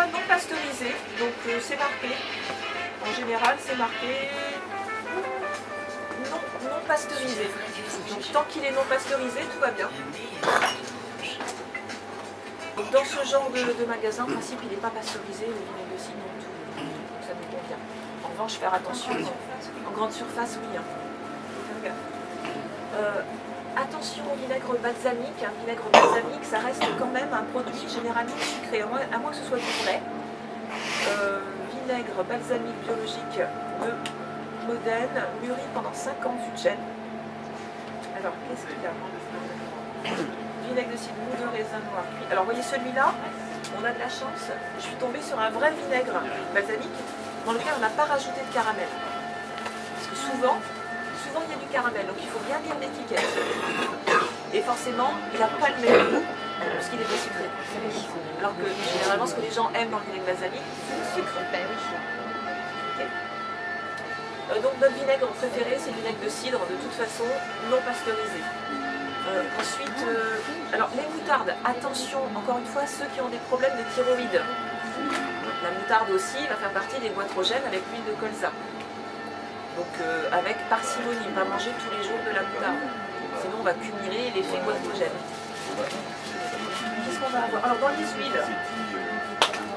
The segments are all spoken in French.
fois non pasteurisé, donc c'est marqué. En général, c'est marqué non pasteurisé. Donc tant qu'il est non pasteurisé, tout va bien. Donc, dans ce genre de magasin, en principe, il n'est pas pasteurisé, le vinaigre de cidre non tout. Donc ça nous convient. En revanche, faire attention, en grande surface, oui. Hein. Faut faire gaffe. Attention au vinaigre balsamique. Un vinaigre balsamique, ça reste quand même un produit généralement sucré, à moins que ce soit du vrai. Vinaigre balsamique biologique de Modène, mûri pendant 5 ans fût de chêne. Alors, qu'est-ce qu'il a? Vinaigre de cidre, mou de raisin noir. Alors, vous voyez celui-là, on a de la chance. Je suis tombée sur un vrai vinaigre balsamique dans lequel on n'a pas rajouté de caramel. Parce que souvent, il y a du caramel, donc il faut bien lire l'étiquette. Et forcément, il n'a pas le même goût, parce qu'il est pas sucré. Alors que généralement, ce que les gens aiment dans le vinaigre balsamique, c'est le sucre. Okay. Donc notre vinaigre préféré, c'est le vinaigre de cidre, de toute façon, non pasteurisé. Ensuite, alors les moutardes, attention, encore une fois, ceux qui ont des problèmes de thyroïde. La moutarde aussi va faire partie des goitrogènes avec l'huile de colza. Donc avec parcimonie, pas manger tous les jours de la moutarde. Sinon on va cumuler l'effet goitrogène. Qu'est-ce qu'on va avoir? Alors dans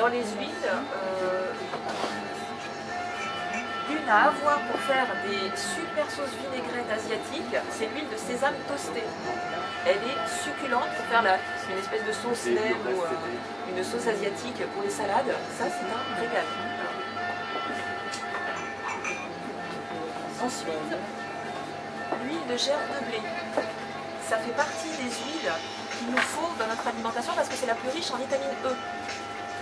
les huiles, une à avoir pour faire des super sauces vinaigrettes asiatiques, c'est l'huile de sésame toastée. Elle est succulente pour faire une espèce de sauce nem ou une sauce asiatique pour les salades. Ça, c'est un régal. Ensuite, l'huile de germe de blé. Ça fait partie des huiles qu'il nous faut dans notre alimentation parce que c'est la plus riche en vitamine E.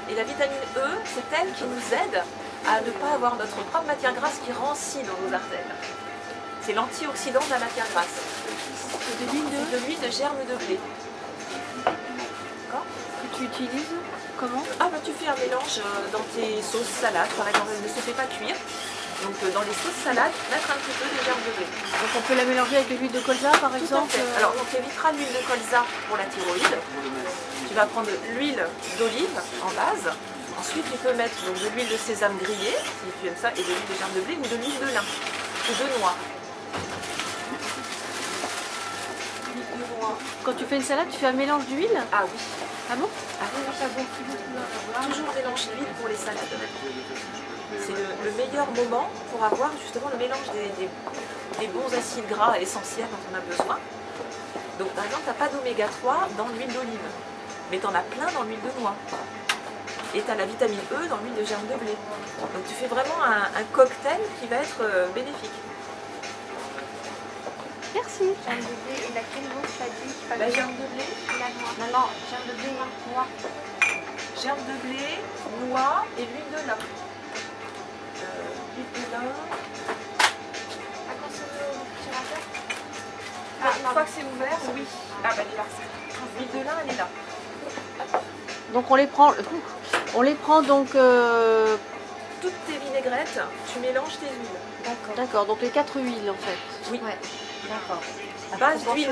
Et la vitamine E, c'est elle qui nous aide à ne pas avoir notre propre matière grasse qui rancit dans nos artères. C'est l'antioxydant de la matière grasse. C'est de l'huile de germe de blé. D'accord? Que tu utilises comment? Ah bah tu fais un mélange dans tes sauces salades, par exemple, elle ne se fait pas cuire. Donc dans les sauces salades, mettre un petit peu de germe de blé. Donc on peut la mélanger avec de l'huile de colza par exemple? Alors on évitera l'huile de colza pour la thyroïde. Tu vas prendre l'huile d'olive en base. Ensuite tu peux mettre donc, de l'huile de sésame grillée, si tu aimes ça, et de l'huile de germe de blé ou de l'huile de lin ou de noix. Quand tu fais une salade, tu fais un mélange d'huile? Ah oui. Ah bon? Ah oui, toujours un mélange d'huile pour les salades. C'est le meilleur moment pour avoir justement le mélange des bons acides gras essentiels dont on a besoin. Donc par exemple, tu n'as pas d'oméga 3 dans l'huile d'olive, mais tu en as plein dans l'huile de noix. Et tu as la vitamine E dans l'huile de germe de blé. Donc tu fais vraiment un cocktail qui va être bénéfique. Merci. Germe de blé et laquelle l'autre t'as dit? La germe de blé, la noix. Non, germe de blé, noix. Germe de blé, noix et l'huile de lin. L'huile de lin. Une fois que c'est ouvert, oui. Ah bah elle est là. L'huile de lin, elle est là. Donc on les prend donc... Toutes tes vinaigrettes, tu mélanges tes huiles. D'accord. D'accord, donc les 4 huiles en fait. Oui. Ouais. D'accord. Base d'huile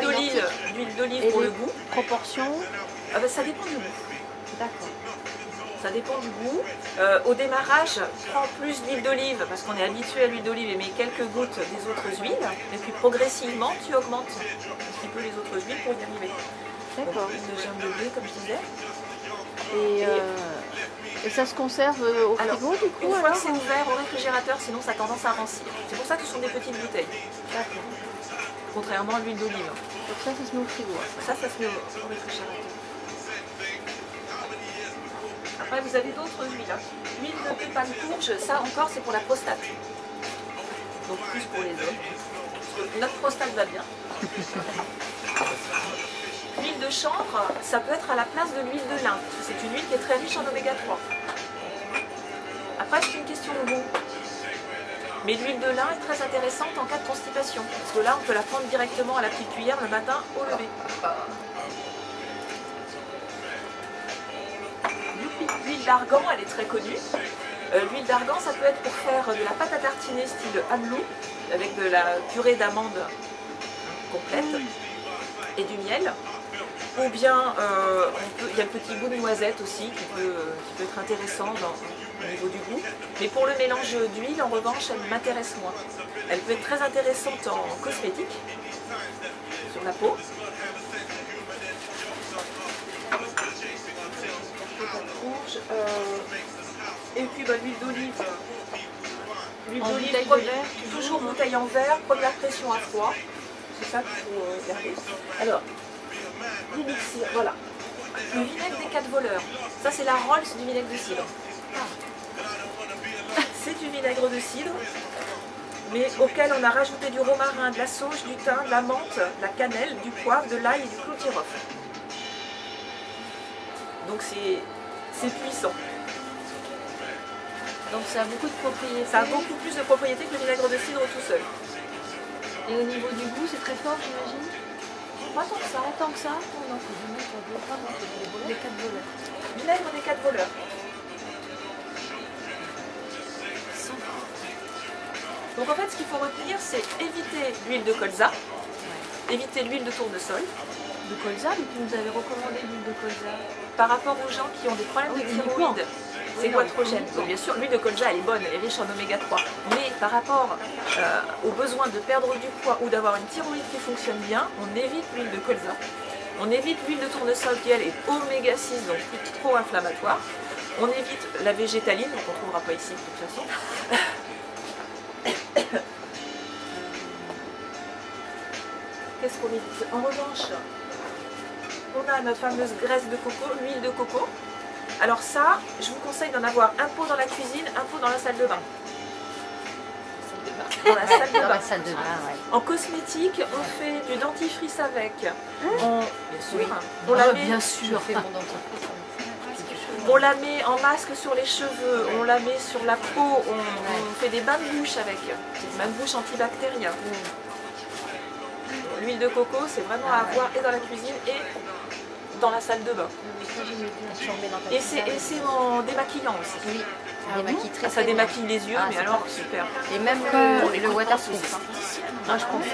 d'olive pour le goût. Proportion? Ah bah, ça dépend du goût. D'accord. Ça dépend du goût. Au démarrage, prends plus d'huile d'olive parce qu'on est habitué à l'huile d'olive et mets quelques gouttes des autres huiles. Et puis progressivement, tu augmentes un petit peu les autres huiles pour y arriver. D'accord. L'huile de germe de blé, comme je disais. Et ça se conserve au frigo du coup? Une fois alors que c'est ouvert au réfrigérateur, sinon ça a tendance à rancir. C'est pour ça que ce sont des petites bouteilles. D'accord. Contrairement à l'huile d'olive. Donc ça se met au frigo. Ça se met au réfrigérateur. Après, vous avez d'autres huiles. L'huile de pépane courge, ça encore, c'est pour la prostate. Donc plus pour les hommes. Parce que notre prostate va bien. L'huile de chanvre, ça peut être à la place de l'huile de lin. C'est une huile qui est très riche en oméga 3. Après, c'est une question de goût. Mais l'huile de lin est très intéressante en cas de constipation. Parce que là, on peut la prendre directement à la petite cuillère le matin au lever. L'huile d'argan, elle est très connue. L'huile d'argan, ça peut être pour faire de la pâte à tartiner style amelou, avec de la purée d'amandes complète et du miel. Ou bien, il y a le petit goût de noisette aussi qui peut être intéressant au niveau du goût. Mais pour le mélange d'huile, en revanche, elle m'intéresse moins. Elle peut être très intéressante en cosmétique, sur la peau. Rouge, et puis l'huile d'olive. L'huile d'olive, toujours bouteille en verre, première pression à froid. C'est ça qu'il faut garder. Alors, l'élixir, voilà. Le vinaigre des 4 voleurs. Ça, c'est la Rolls du vinaigre de cidre. C'est du vinaigre de cidre, mais auquel on a rajouté du romarin, de la sauge, du thym, de la menthe, de la cannelle, du poivre, de l'ail et du clou de girofle. Donc c'est puissant. Donc ça a beaucoup de propriétés. Ça a beaucoup plus de propriétés que le vinaigre de cidre tout seul. Et au niveau du goût, c'est très fort, j'imagine? Pas tant que ça. Pas tant que ça? Non, non. Les 4 voleurs. Vinaigre des 4 voleurs. Donc en fait, ce qu'il faut retenir, c'est éviter l'huile de colza, éviter l'huile de tournesol. De colza, mais tu nous avais recommandé l'huile de colza. Par rapport aux gens qui ont des problèmes de thyroïde, c'est goitrogène. Donc, bien sûr, l'huile de colza, elle est bonne, elle est riche en oméga 3. Mais par rapport au besoin de perdre du poids ou d'avoir une thyroïde qui fonctionne bien, on évite l'huile de colza. On évite l'huile de tournesol qui, elle, est oméga 6, donc plus trop inflammatoire. On évite la végétaline, donc on ne trouvera pas ici de toute façon. Qu'est-ce qu'on évite? En revanche, on a notre fameuse graisse de coco, l'huile de coco. Alors ça, je vous conseille d'en avoir un pot dans la cuisine, un pot dans la salle de bain. Dans la salle de bain. Dans la salle de bain, ouais. En cosmétique, on fait du dentifrice avec. Bien sûr. On Ah, la met, bien sûr. on la met en masque sur les cheveux, on la met sur la peau, on fait des bains de bouche avec. Des bains de bouche antibactériens. L'huile de coco, c'est vraiment à avoir et dans la cuisine et dans la salle de bain. Et c'est en démaquillant aussi. Oui, ça démaquille très Ça très bien. démaquille les yeux, Ah, mais c'est alors parfait. super. Et même le waterproof. Hein. Ah, je pense.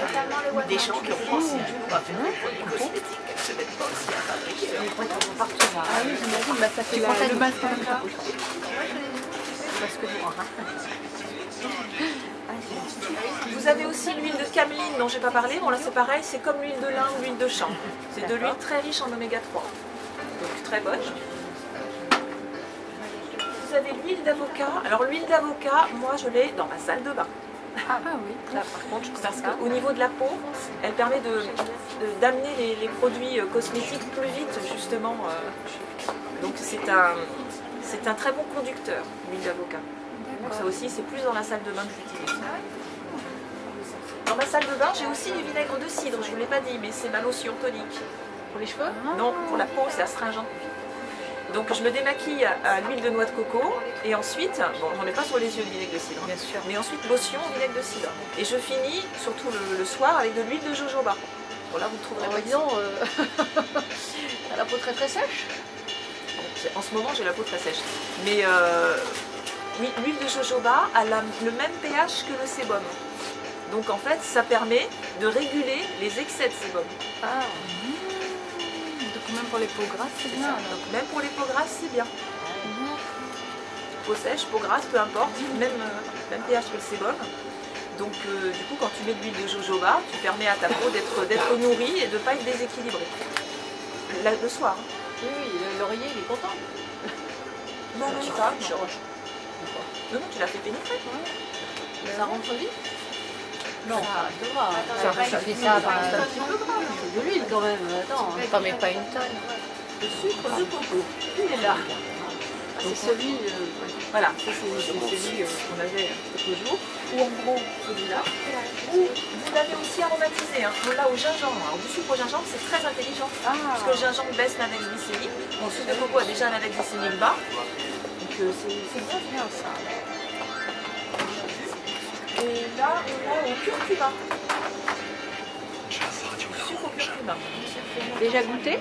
Des gens qui ont pensé on va faire des produits cosmétiques, elles se mettent pas aussi à fabriquer. Partout, là. Ah oui, j'imagine, bah, ça fait le mascara. Parce que bon, hein. Vous avez aussi l'huile de cameline dont j'ai pas parlé. Bon là c'est pareil, c'est comme l'huile de lin ou l'huile de champ. C'est de l'huile très riche en oméga 3. Donc très bonne. Vous avez l'huile d'avocat. Alors l'huile d'avocat, moi je l'ai dans ma salle de bain. Ah oui. Là, par contre, je Parce pense qu'au niveau de la peau, elle permet d'amener les produits cosmétiques plus vite justement. Donc c'est un très bon conducteur, l'huile d'avocat. Donc ça aussi c'est plus dans la salle de bain que j'utilise. Dans ma salle de bain, j'ai aussi du vinaigre de cidre, je ne vous l'ai pas dit, mais c'est ma lotion tonique. Pour les cheveux? Non, pour la peau, c'est astringent. Donc je me démaquille à l'huile de noix de coco et ensuite, bon, j'en ai pas sur les yeux le vinaigre de cidre, bien sûr. mais ensuite lotion vinaigre de cidre. Et je finis, surtout le soir, avec de l'huile de jojoba. Bon là, vous le trouverez pas ici. Disons, t'as la peau très très sèche. En ce moment, j'ai la peau très sèche. Mais oui, l'huile de jojoba a le même pH que le sébum. Donc en fait, ça permet de réguler les excès de sébum. Ah. Donc même pour les peaux grasses, c'est bien. Donc même pour les peaux grasses, c'est bien. Peau sèche, peau grasse, peu importe, même pH que le sébum. Donc du coup, quand tu mets de l'huile de jojoba, tu permets à ta peau d'être nourrie et de ne pas être déséquilibrée. Le soir. Hein. Oui, l'oreiller, il est content. Non, non, pas. Non, tu l'as fait pénétrer. Ça rentre vite? Non, ça devra. Ça fait ça, C'est de l'huile quand même, attends. T'en mets pas une tonne. Le sucre, il est là. C'est celui, Voilà, ça c'est celui qu'on avait l'autre jour. Ou en gros, celui-là. Ou vous l'avez aussi aromatisé. Hein. On l'a au gingembre. Alors, du sucre au gingembre, c'est très intelligent. Parce que le gingembre baisse l'index glycémique. Bon, le sucre de coco a déjà un index glycémique bas. Donc c'est bien ça. Et là, on a au curcuma. Sucre au curcuma. Déjà goûté?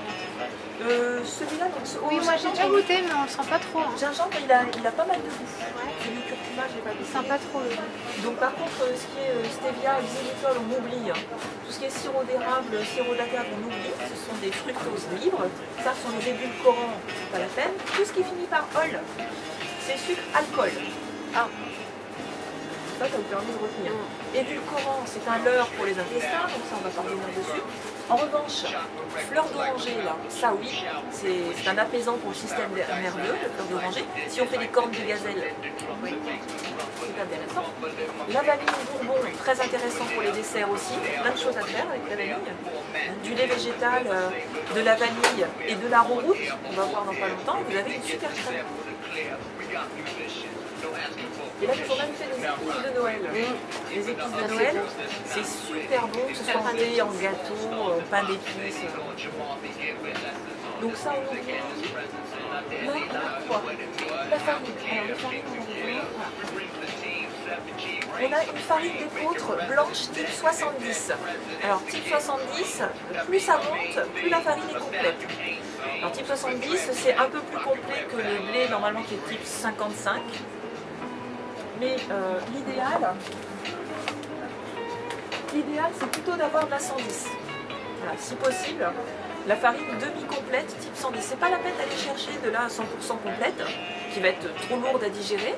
Celui-là, donc, Oui, moi j'ai déjà goûté, mais on le sent pas trop. Hein. Gingembre, il a pas mal de goût. Celui du curcuma, je l'ai pas On goûté. sent pas trop. Donc par contre, ce qui est stevia, xylitol, on oublie. Tout ce qui est sirop d'érable, sirop d'agave, on oublie. Ce sont des fructoses libres. Ça, ce sont les édulcorants, c'est pas la peine. Tout ce qui finit par ol, c'est sucre alcool. Ah. Ça vous permet de retenir. Édulcorant, c'est un leurre pour les intestins, donc ça, on va pas revenir dessus. En revanche, fleur d'oranger, là, ça oui, c'est un apaisant pour le système nerveux, le fleur d'oranger. Si on fait des cornes de gazelle, c'est intéressant. La vanille bourbon, très intéressant pour les desserts aussi. Plein de choses à faire avec la vanille. Du lait végétal, de la vanille et de la route, on va voir dans pas longtemps. Vous avez une super crème. Et là, ils ont même fait des épices de Noël. Les épices de Noël, c'est super bon, que ce soit en thé, en gâteau, en pain d'épices. Donc ça, on oublie. Là, on a quoi? La farine. Alors, la farine, on a une farine d'épeautre blanche type 70. Alors, type 70, plus ça monte, plus la farine est complète. Alors, type 70, c'est un peu plus complet que le blé, normalement, qui est type 55. Mais l'idéal, c'est plutôt d'avoir de la 110. Voilà, si possible, la farine demi-complète, type 110. C'est pas la peine d'aller chercher de la 100% complète, qui va être trop lourde à digérer.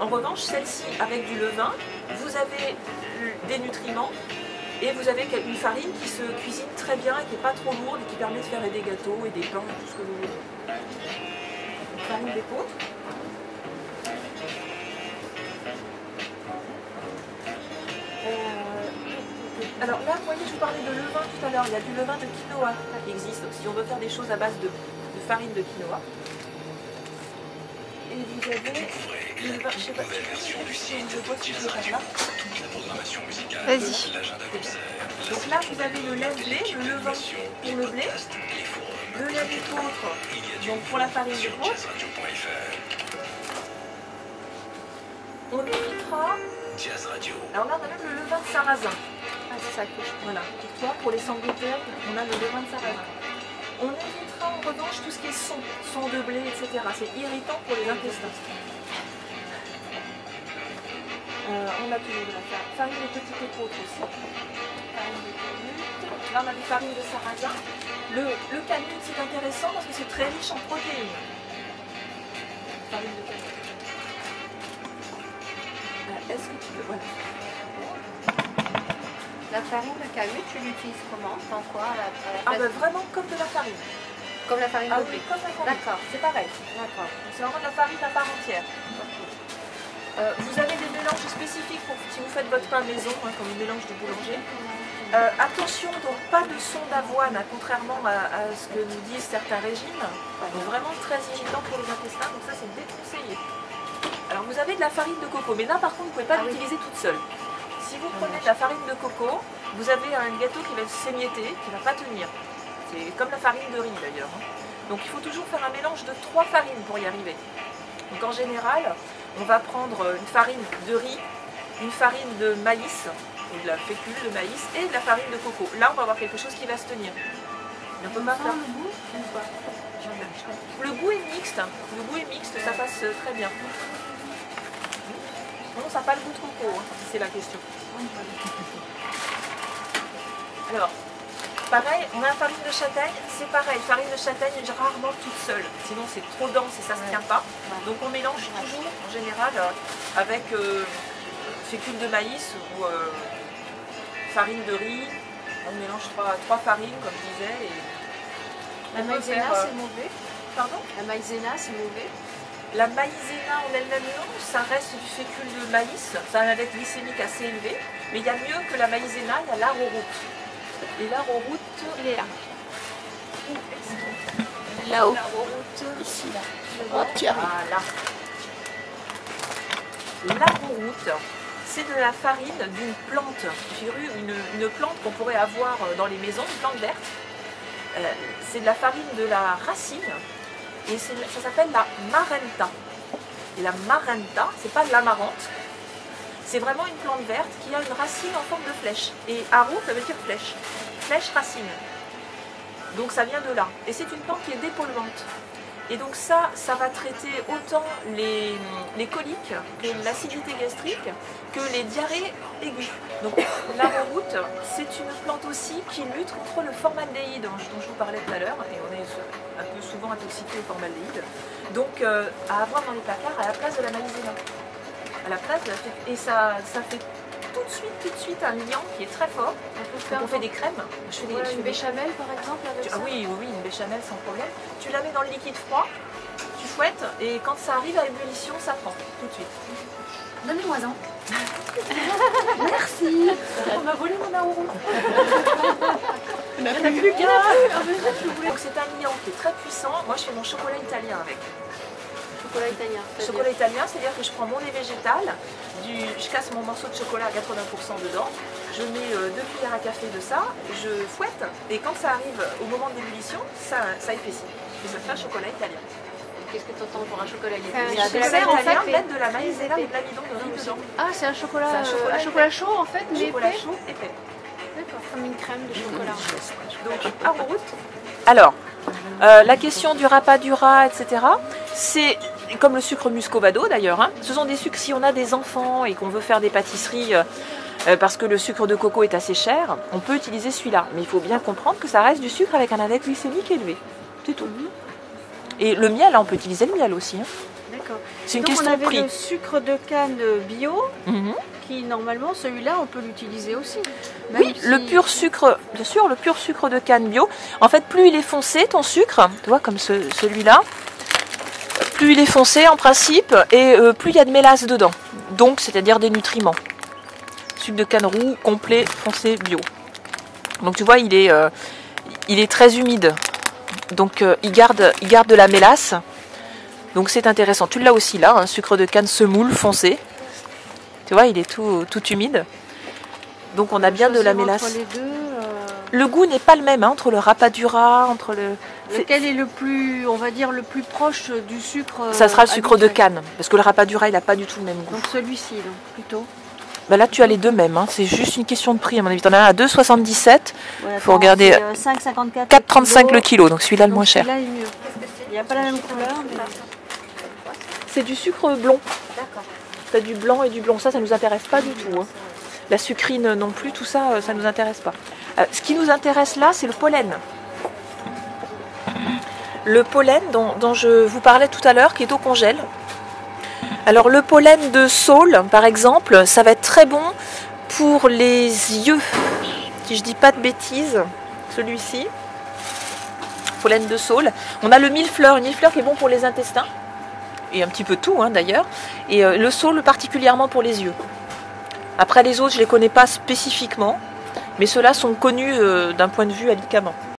En revanche, celle-ci, avec du levain, vous avez des nutriments et vous avez une farine qui se cuisine très bien et qui n'est pas trop lourde et qui permet de faire des gâteaux et des pains, tout ce que vous voulez. Une farine d'épeautre. Alors là, vous voyez, je vous parlais de levain tout à l'heure. Il y a du levain de quinoa qui existe. Donc, si on veut faire des choses à base de farine de quinoa. Et vous avez le levain, je sais pas si je vois si je le fais là. Vas-y. Donc là, vous avez le lait de blé, le levain pour le blé, le lait d'épeautre, donc pour la farine d'épeautre. On évitera. Alors là, on a même le levain de sarrasin. Ah, c'est ça que je... Voilà, pour toi, pour les sangloternes, on a le levain de sarrasin. On évitera en revanche tout ce qui est son de blé, etc. C'est irritant pour les intestins. On a toujours de la farine de petite épeautre aussi. Farine de canute. Là, on a des farines de sarrasin. Le canute, c'est intéressant parce que c'est très riche en protéines. Farine de canute. Est-ce que tu peux... Voilà. La farine de canute, tu l'utilises comment? Dans quoi? Ah ben vraiment comme de la farine. Comme la farine Ah de oui, blé. comme la farine. D'accord. C'est pareil. D'accord. C'est vraiment de la farine à part entière. Vous avez des mélanges spécifiques pour si vous faites votre pain maison, hein, comme le mélange du boulanger. Attention, donc pas de son d'avoine, hein, contrairement à ce que nous disent certains régimes. Donc vraiment très irritant pour les intestins, donc ça c'est déconseillé. Alors vous avez de la farine de coco, mais là par contre vous ne pouvez pas l'utiliser toute seule. Si vous prenez de la farine de coco, vous avez un gâteau qui va s'émietter, qui ne va pas tenir. C'est comme la farine de riz d'ailleurs. Hein. Donc il faut toujours faire un mélange de 3 farines pour y arriver. Donc en général, on va prendre une farine de riz, une farine de maïs, ou de la fécule de maïs, et de la farine de coco. Là on va avoir quelque chose qui va se tenir. On peut pas faire le goût ou pas? Le goût est mixte. Le goût est mixte, ça passe très bien. Non, ça n'a pas le goût de coco, hein, c'est la question. Alors, pareil, on a la farine de châtaigne, c'est pareil. Farine de châtaigne, rarement toute seule. Sinon, c'est trop dense et ça ne se tient pas. Donc, on mélange toujours, en général, avec fécule de maïs ou farine de riz. On mélange trois farines, comme je disais. Et La maïzena, c'est mauvais. Pardon? La maïzena, c'est mauvais. La maïzena en elle-même, non, ça reste du fécule de maïs, ça a un index glycémique assez élevé, mais il y a mieux que la maïzena, il y a l'arrowroot. Et l'arrowroot, Il est là. où est-ce Là-haut. l'arrowroot? Ici, là. Oh, tu arrives. Voilà. L'arrowroot, c'est de la farine d'une plante, une plante qu'on pourrait avoir dans les maisons, une plante verte. C'est de la farine de la racine. Et ça s'appelle la marenta. Et la marenta, c'est pas de l'amarante, c'est vraiment une plante verte qui a une racine en forme de flèche. Et arrow, ça veut dire flèche. flèche racine. Donc ça vient de là. Et c'est une plante qui est dépolluante. Et donc ça va traiter autant les coliques que l'acidité gastrique, que les diarrhées aiguës. Donc l'arrowroot, c'est une plante aussi qui lutte contre le formaldéhyde dont je vous parlais tout à l'heure, et on est un peu souvent intoxiqué au formaldéhyde. Donc à avoir dans les placards à la place de la maïzena. À la place de et ça fait tout de suite un liant qui est très fort. On fait des crèmes. Je fais Une béchamel par exemple avec ça. Oui, une béchamel sans problème. Tu la mets dans le liquide froid, tu fouettes et quand ça arrive à ébullition, ça prend tout de suite. Donnez-moi-en. Merci. On m'a volé mon arrowroot. Il n'y en a plus qu'un. Donc c'est un liant qui est très puissant. Moi je fais mon chocolat italien avec. Chocolat italien. Chocolat italien, c'est-à-dire que je prends mon lait végétal, je casse mon morceau de chocolat à 80% dedans, je mets 2 cuillères à café de ça, je fouette et quand ça arrive au moment de l'ébullition, ça épaissit. Et ça fait un chocolat italien. Qu'est-ce que tu entends pour un chocolat C'est italien? un chocolat italien, mettre de la maïzena et de l'amidon de riz dedans. Ah, c'est un chocolat chaud en fait, mais Chocolat épais. chaud, épais. D'accord, comme une crème de chocolat. Donc, arrowroot. Alors, la question du rapadura, etc., c'est comme le sucre muscovado d'ailleurs. Hein. Ce sont des sucres, si on a des enfants et qu'on veut faire des pâtisseries parce que le sucre de coco est assez cher, on peut utiliser celui-là. Mais il faut bien comprendre que ça reste du sucre avec un index glycémique élevé. C'est tout. Et le miel, on peut utiliser le miel aussi. Hein. D'accord. C'est une Donc question on de avait prix. le sucre de canne bio, Mhm. qui normalement celui-là on peut l'utiliser aussi. Oui, Même le si- pur sucre, bien sûr, le pur sucre de canne bio. En fait, plus il est foncé, ton sucre, tu vois, comme celui-là, plus il est foncé en principe, et plus il y a de mélasse dedans. Donc, c'est-à-dire des nutriments. Sucre de canne roux, complet, foncé, bio. Donc, tu vois, il est très humide. Donc, il garde de la mélasse. Donc, c'est intéressant. Tu l'as aussi là, un sucre de canne semoule, foncé. Tu vois, il est tout humide. Donc, on a bien de la choisir mélasse. entre les deux, Le goût n'est pas le même hein, entre le rapadura, entre le... lequel est le plus, on va dire, le plus proche du sucre Ça sera le sucre de habituel. canne, parce que le rapadura, il n'a pas du tout le même goût. Donc celui-ci, donc, plutôt. Bah là, tu as les deux mêmes, hein. C'est juste une question de prix, à mon avis. Tu en as un à 2,77, Ouais, faut regarder 5,54. 4,35 le kilo, donc celui-là le moins cher. Celui-là est mieux. Il n'y a pas la même couleur. Mais... C'est du sucre blond. D'accord. Tu as du blanc et du blond, ça nous intéresse pas du tout. Hein. La sucrine non plus, tout ça, ça nous intéresse pas. Ce qui nous intéresse là, c'est le pollen. Le pollen dont je vous parlais tout à l'heure, qui est au congèle. Alors le pollen de saule, par exemple, ça va être très bon pour les yeux. Si je dis pas de bêtises, celui-ci, pollen de saule. On a le millefleur, qui est bon pour les intestins. Et un petit peu tout hein, d'ailleurs. Et le saule particulièrement pour les yeux. Après les autres, je ne les connais pas spécifiquement, mais ceux-là sont connus d'un point de vue alicament.